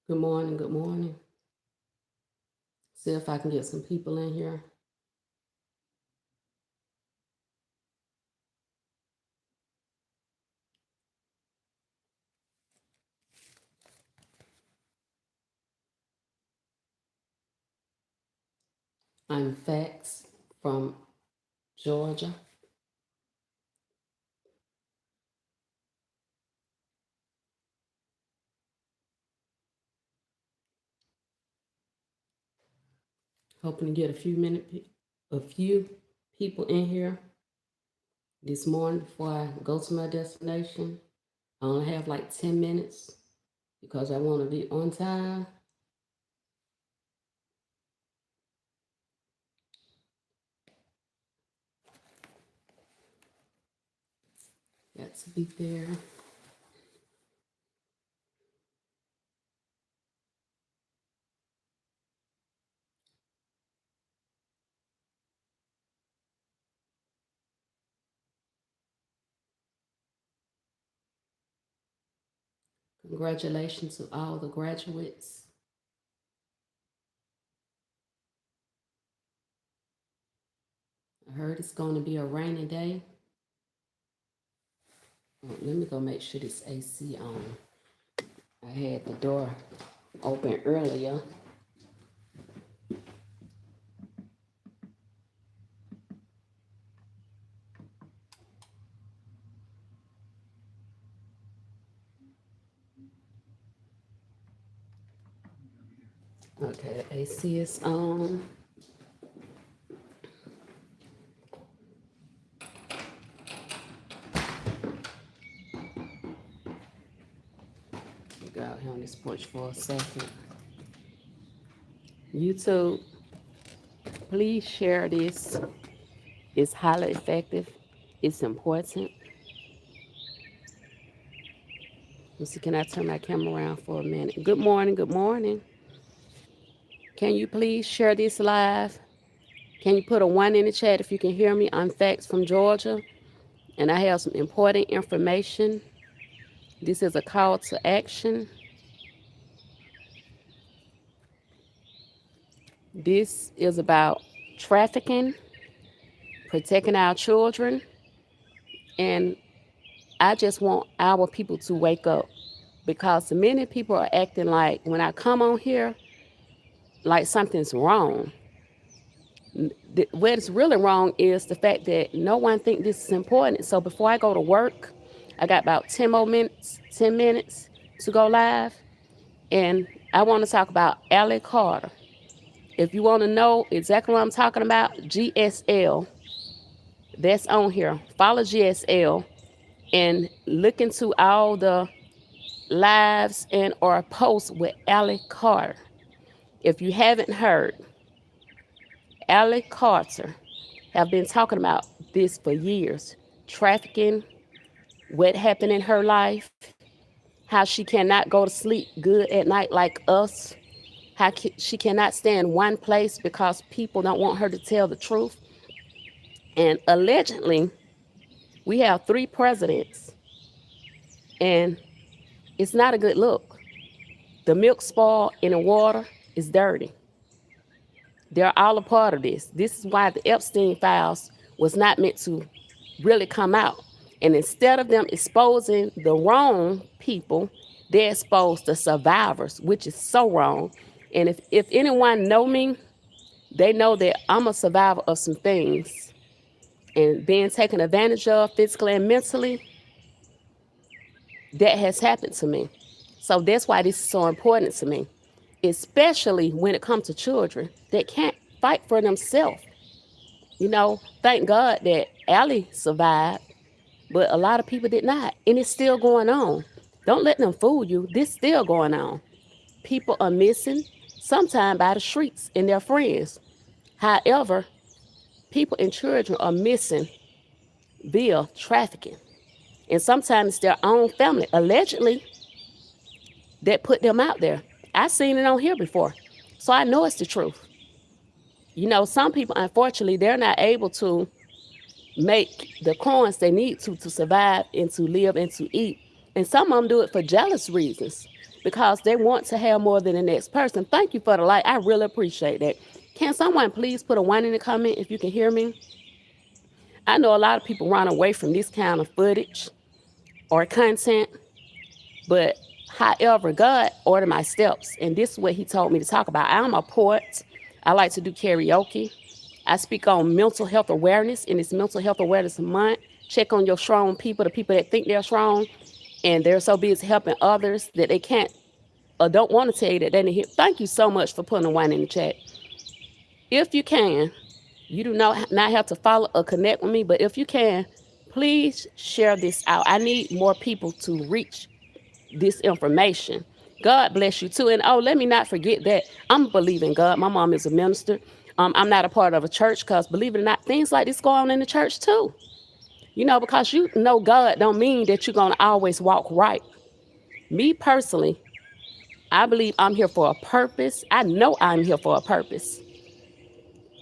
Good morning, good morning. See if I can get some people in here. I'm Factz from Georgia. Hoping to get a few people in here this morning before I go to my destination. I only have like 10 minutes because I want to be on time. Got to be there. Congratulations to all the graduates. I heard it's going to be a rainy day. Let me go make sure this AC on. I had the door open earlier. Okay, the AC is on. Go out here on this porch for a second. YouTube, please share this. It's highly effective. It's important. Let's see, can I turn my camera around for a minute? Good morning, good morning. Can you please share this live? Can you put a 1 in the chat if you can hear me? I'm Factz from Georgia, and I have some important information. This is a call to action. This is about trafficking, protecting our children, and I just want our people to wake up because many people are acting like when I come on here, like something's wrong. What's really wrong is the fact that no one think this is important. So before I go to work, I got about 10 more minutes, 10 minutes to go live. And I want to talk about Allie Carter. If you want to know exactly what I'm talking about, GSL, that's on here. Follow GSL and look into all the lives and or posts with Allie Carter. If you haven't heard, Allie Carter have been talking about this for years. Trafficking, what happened in her life, how she cannot go to sleep good at night like us, how she cannot stay in one place because people don't want her to tell the truth. And allegedly, we have 3 presidents, and it's not a good look. The milk spoiled and the water is dirty. They're all a part of this. This is why the Epstein files was not meant to really come out. And instead of them exposing the wrong people, they expose the survivors, which is so wrong. And if anyone know me, they know that I'm a survivor of some things. And being taken advantage of physically and mentally, that has happened to me. So that's why this is so important to me, especially when it comes to children that can't fight for themselves. You know, thank God that Allie survived, but a lot of people did not. And it's still going on. Don't let them fool you. This is still going on. People are missing, sometimes by the streets and their friends. However, people and children are missing via trafficking. And sometimes it's their own family, allegedly, that put them out there. I've seen it on here before, so I know it's the truth. You know, some people, unfortunately, they're not able to make the coins they need to survive and to live and to eat. And some of them do it for jealous reasons. because they want to have more than the next person. Thank you for the like. I really appreciate that. Can someone please put a 1 in the comment if you can hear me? I know a lot of people run away from this kind of footage or content, but however, God ordered my steps, and this is what he told me to talk about. I'm a poet. I like to do karaoke. I speak on mental health awareness, and it's Mental Health Awareness Month. Check on your strong people, the people that think they're strong, and they're so busy helping others that they can't or don't want to tell you that they need help. Thank you so much for putting a 1 in the chat. If you can, you do not have to follow or connect with me, but if you can, please share this out. I need more people to reach this information. God bless you too. And oh, let me not forget that I'm believing God. My mom is a minister. I'm not a part of a church because, believe it or not, things like this go on in the church too. You know, because you know God don't mean that you're going to always walk right. Me personally, I believe I'm here for a purpose. I know I'm here for a purpose.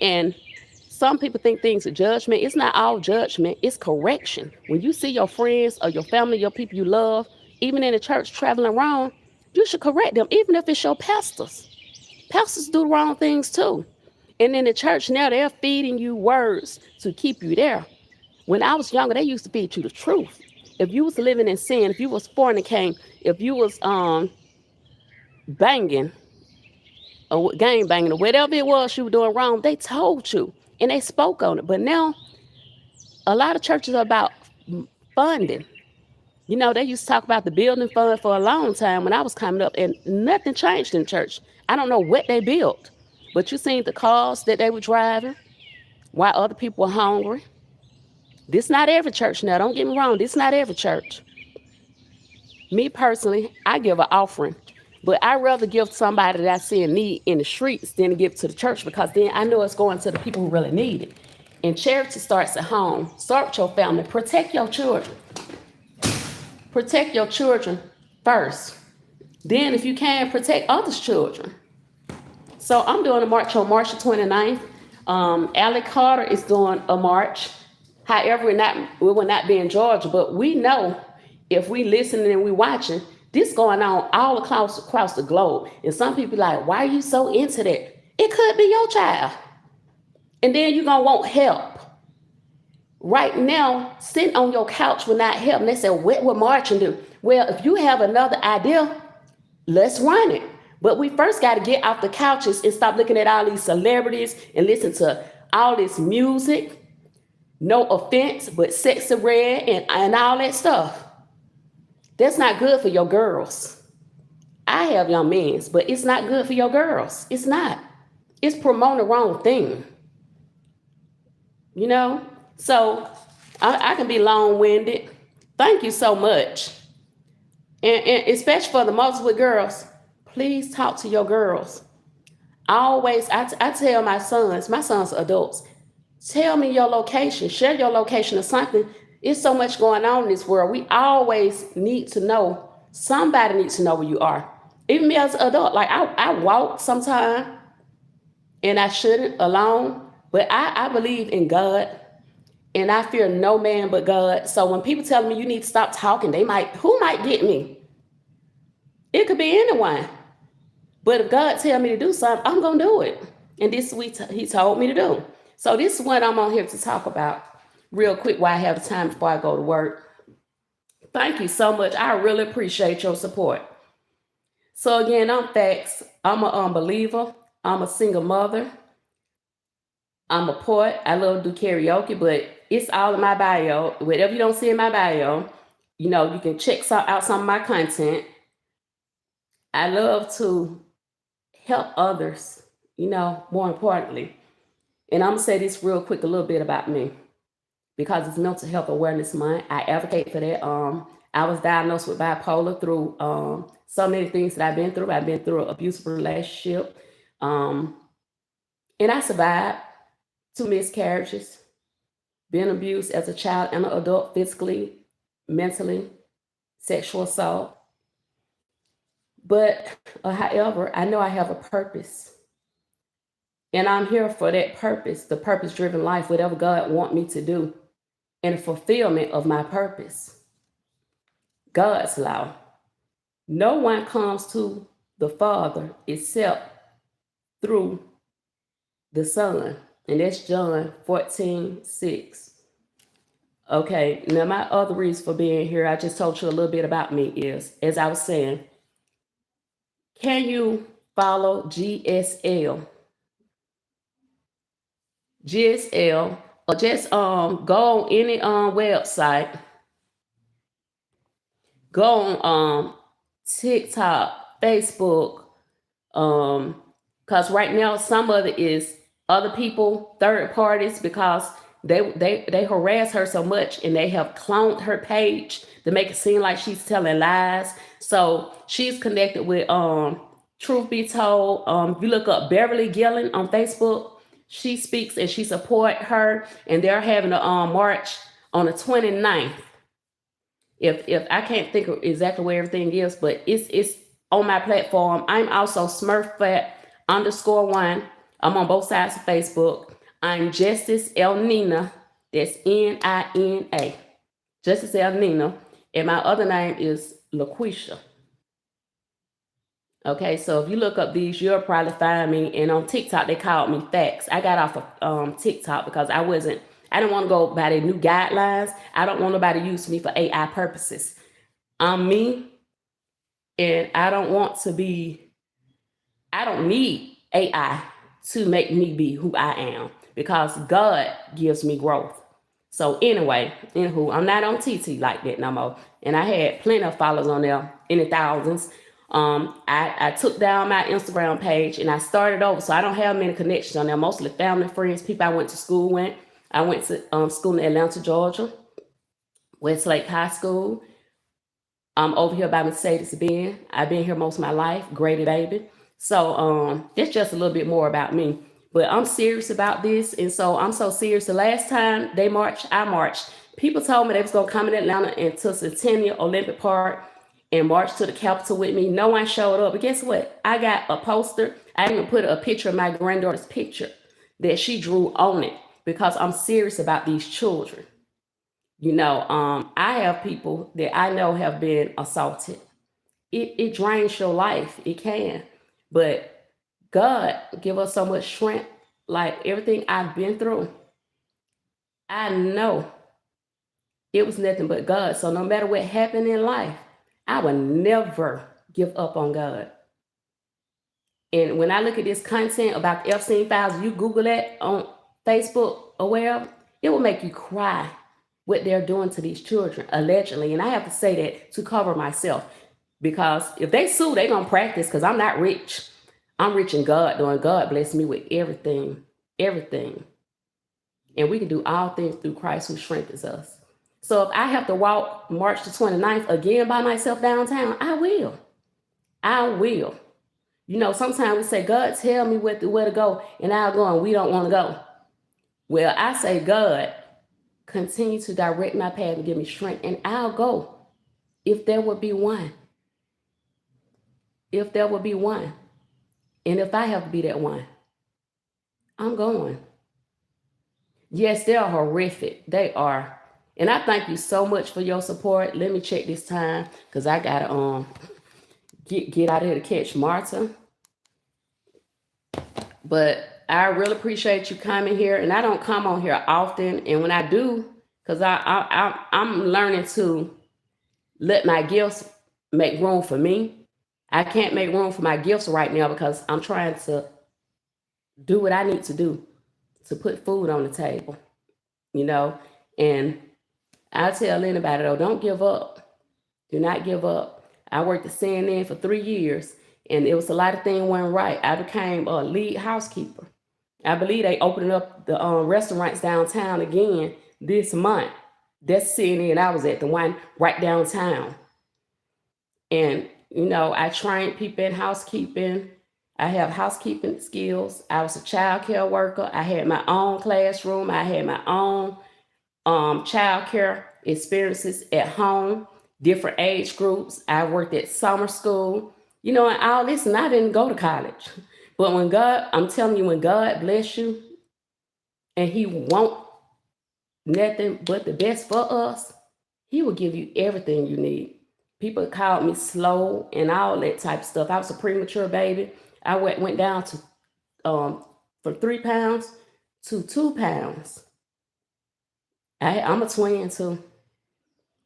And some people think things are judgment. It's not all judgment. It's correction. When you see your friends or your family, your people you love, even in the church traveling around, you should correct them, even if it's your pastors. Pastors do the wrong things too. And in the church now, they're feeding you words to keep you there. When I was younger, they used to feed you the truth. If you was living in sin, if you was fornicating, if you was banging or gang banging or whatever it was you were doing wrong, they told you and they spoke on it. But now, a lot of churches are about funding. You know, they used to talk about the building fund for a long time when I was coming up, and nothing changed in church. I don't know what they built, but you seen the cars that they were driving while other people were hungry. This not every church now. Don't get me wrong. This not every church. Me personally, I give an offering, but I rather give somebody that I see in need in the streets than to give to the church, because then I know it's going to the people who really need it. And charity starts at home. Start with your family. Protect your children. Protect your children first. Then, if you can, protect others' children. So I'm doing a march on March the 29th. Alec Carter is doing a march. However, we will not be in Georgia, but we know if we listening and we watching, this going on all across the globe. And some people like, why are you so into that? It could be your child. And then you're going to want help. Right now, sitting on your couch will not help. And they say, what will marching do? Well, if you have another idea, let's run it. But we first got to get off the couches and stop looking at all these celebrities and listen to all this music. No offense, but sexy red and all that stuff. That's not good for your girls. I have young men, but it's not good for your girls. It's not. It's promoting the wrong thing. You know? So I can be long-winded. Thank you so much. And especially for the mothers with girls, please talk to your girls. I tell my sons are adults, tell me your location, share your location or something. It's so much going on in this world. We always need to know, somebody needs to know where you are. Even me as an adult, like I walk sometimes and I shouldn't alone, but I believe in God. And I fear no man but God. So when people tell me you need to stop talking, who might get me? It could be anyone. But if God tell me to do something, I'm going to do it. And this is what he told me to do. So this is what I'm on here to talk about real quick while I have the time before I go to work. Thank you so much. I really appreciate your support. So again, I'm Factz. I'm an unbeliever. I'm a single mother. I'm a poet. I love to do karaoke, but it's all in my bio. Whatever you don't see in my bio, you know, you can check out some of my content. I love to help others, you know, more importantly. And I'm going to say this real quick, a little bit about me, because it's Mental Health Awareness Month. I advocate for that. I was diagnosed with bipolar through so many things that I've been through. I've been through an abusive relationship. And I survived 2 miscarriages, being abused as a child and an adult, physically, mentally, sexual assault. But however, I know I have a purpose. And I'm here for that purpose, the purpose-driven life, whatever God wants me to do, and the fulfillment of my purpose. God's law. No one comes to the Father except through the Son. And that's John 14:6. Okay, now my other reason for being here, I just told you a little bit about me is, as I was saying, can you follow GSL? GSL, or just go on any website, go on TikTok, Facebook, because right now some of it is other people, third parties, because they harass her so much and they have cloned her page to make it seem like she's telling lies. So she's connected with Truth Be Told. If you look up Beverly Gillen on Facebook, she speaks and she support her, and they're having a march on the 29th. If I can't think of exactly where everything is, but it's on my platform. I'm also Smurfette_1. I'm on both sides of Facebook. I'm Justice El Nina. That's Nina. Justice El Nina. And my other name is LaQuisha. Okay, so if you look up these, you'll probably find me. And on TikTok, they called me Factz. I got off of TikTok because I didn't want to go by the new guidelines. I don't want nobody to use me for AI purposes. I'm me, and I don't need AI to make me be who I am, because God gives me growth. So anyway, I'm not on TT like that no more. And I had plenty of followers on there in the thousands. I took down my Instagram page and I started over. So I don't have many connections on there, mostly family, friends, people I went to school with. I went to school in Atlanta, Georgia, Westlake High School. I'm over here by Mercedes-Benz. I've been here most of my life, Grady baby. So it's just a little bit more about me. But I'm serious about this, and so I'm so serious. The last time they marched, I marched. People told me they was going to come in Atlanta and to Centennial Olympic Park and march to the Capitol with me. No one showed up. But guess what? I got a poster. I even put a picture of my granddaughter's picture that she drew on it, because I'm serious about these children. I have people that I know have been assaulted. It drains your life. It can. But God give us so much strength. Like everything I've been through, I know it was nothing but God. So no matter what happened in life, I will never give up on God. And when I look at this content about the Epstein files, you Google that on Facebook or wherever, it will make you cry what they're doing to these children, allegedly. And I have to say that to cover myself, because if they sue, they're going to practice, because I'm not rich. I'm rich in God, doing God bless me with everything. And we can do all things through Christ who strengthens us. So if I have to walk March the 29th again by myself downtown, I will. Sometimes we say, God, tell me where to go, and I'll go, and we don't want to go. Well, I say, God, continue to direct my path and give me strength, and I'll go if there would be one. If there would be one. And if I have to be that one, I'm going. Yes, they are horrific. They are. And I thank you so much for your support. Let me check this time, because I got to get out of here to catch Marta. But I really appreciate you coming here. And I don't come on here often. And when I do, because I'm learning to let my gifts make room for me. I can't make room for my gifts right now, because I'm trying to do what I need to do to put food on the table, and I tell anybody, though, don't give up. Do not give up. I worked at CNN for 3 years, and it was a lot of things went right. I became a lead housekeeper. I believe they opening up the restaurants downtown again this month. That's CNN I was at, the one right downtown. And, I trained people in housekeeping. I have housekeeping skills. I was a child care worker. I had my own classroom. I had my own child care experiences at home, different age groups. I worked at summer school, and all this, and I didn't go to college. But I'm telling you, when God bless you and he want nothing but the best for us, he will give you everything you need. People called me slow and all that type of stuff. I was a premature baby. I went down to from 3 pounds to 2 pounds. I'm a twin too.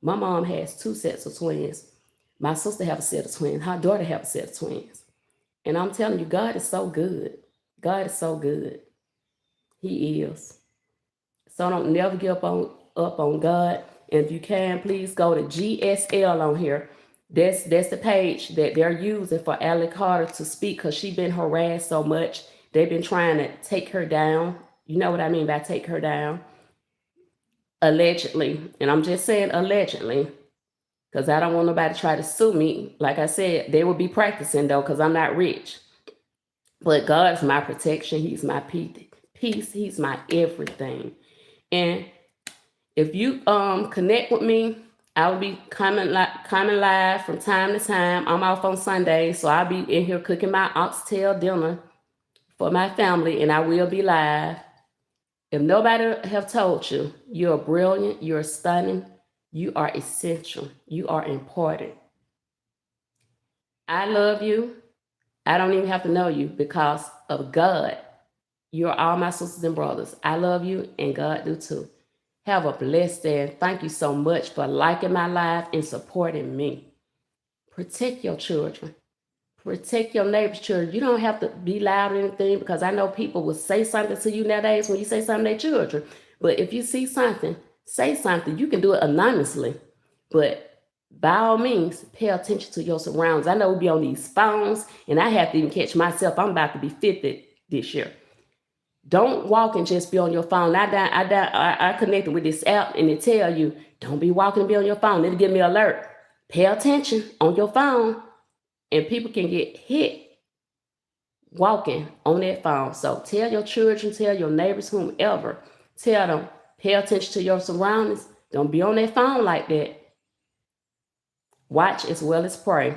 My mom has two sets of twins. My sister have a set of twins. Her daughter have a set of twins. And I'm telling you, God is so good. God is so good. He is. So don't never give up on God. And if you can, please go to GSL on here. That's the page that they're using for Allie Carter to speak, because she's been harassed so much. They've been trying to take her down. You know what I mean by take her down? Allegedly. And I'm just saying allegedly, because I don't want nobody to try to sue me. Like I said, they will be practicing though, because I'm not rich. But God's my protection. He's my peace. He's my everything. And if you connect with me, I will be coming live from time to time. I'm off on Sundays, so I'll be in here cooking my oxtail dinner for my family, and I will be live. If nobody have told you, you're brilliant, you're stunning, you are essential, you are important. I love you. I don't even have to know you because of God. You're all my sisters and brothers. I love you, and God do too. Have a blessed day, and thank you so much for liking my live and supporting me. Protect your children. Protect your neighbor's children. You don't have to be loud or anything, because I know people will say something to you nowadays when you say something to their children. But if you see something, say something. You can do it anonymously. But by all means, pay attention to your surroundings. I know we'll be on these phones, and I have to even catch myself. I'm about to be 50 this year. Don't walk and just be on your phone. I connected with this app, and it tell you, don't be walking and be on your phone. It'll give me an alert. Pay attention on your phone, and people can get hit walking on that phone. So tell your children, tell your neighbors, whomever, tell them, pay attention to your surroundings. Don't be on that phone like that. Watch as well as pray.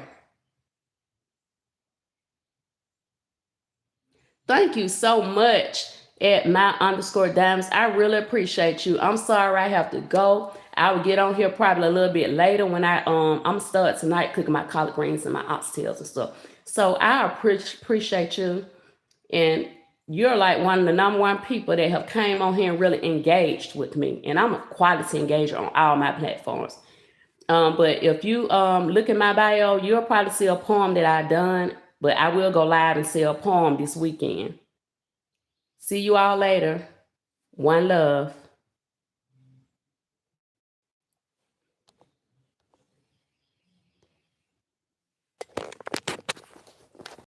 Thank you so much at my_diamonds. I really appreciate you. I'm sorry I have to go. I will get on here probably a little bit later when I'm start tonight cooking my collard greens and my oxtails and stuff. So I appreciate you, and you're like one of the #1 people that have came on here and really engaged with me. And I'm a quality engager on all my platforms. But if you look at my bio, you'll probably see a poem that I've done. But I will go live and say a poem this weekend. See you all later. One love.